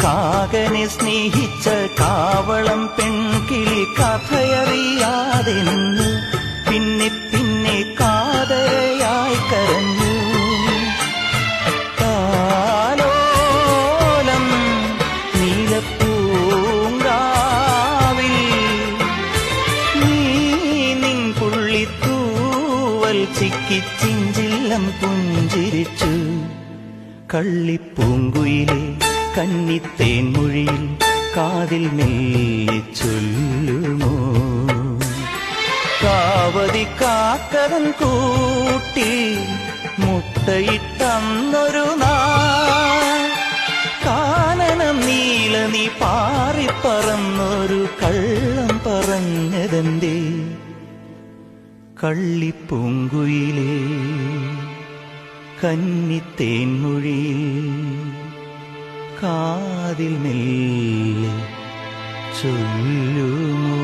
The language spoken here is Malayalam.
കാകനെ സ്നേഹിച്ച കാവളം പെൺകിളി കഥയറിയാതെ നിന്നു. പിന്നെ പിന്നെ കാതരയായി കരഞ്ഞു. താലോലം നീലപ്പൂങ്കാവിൽ നീ നിൻ പുള്ളിത്തൂവൽ ചിക്കി ചിഞ്ചില്ലം പുഞ്ചിരിച്ചു. കള്ളിപ്പൂങ്കുയിലെ കന്നിത്തേൻ മൊഴിയിൽ കാതിൽ മെല്ലെ ചൊല്ലുമോ? കാവതി കാക്കവൻ കൂട്ടി മുട്ടയിട്ടന്നൊരു നാൾ കാനനം നീല നീ പാറിപ്പറന്നൊരു കള്ളം പറഞ്ഞതെന്തേ? കള്ളിപ്പൂങ്കുയിലേ കന്നിത്തേൻ മൊഴിയിൽ കാതിൽ മെല്ലെ ചൊല്ലുമോ?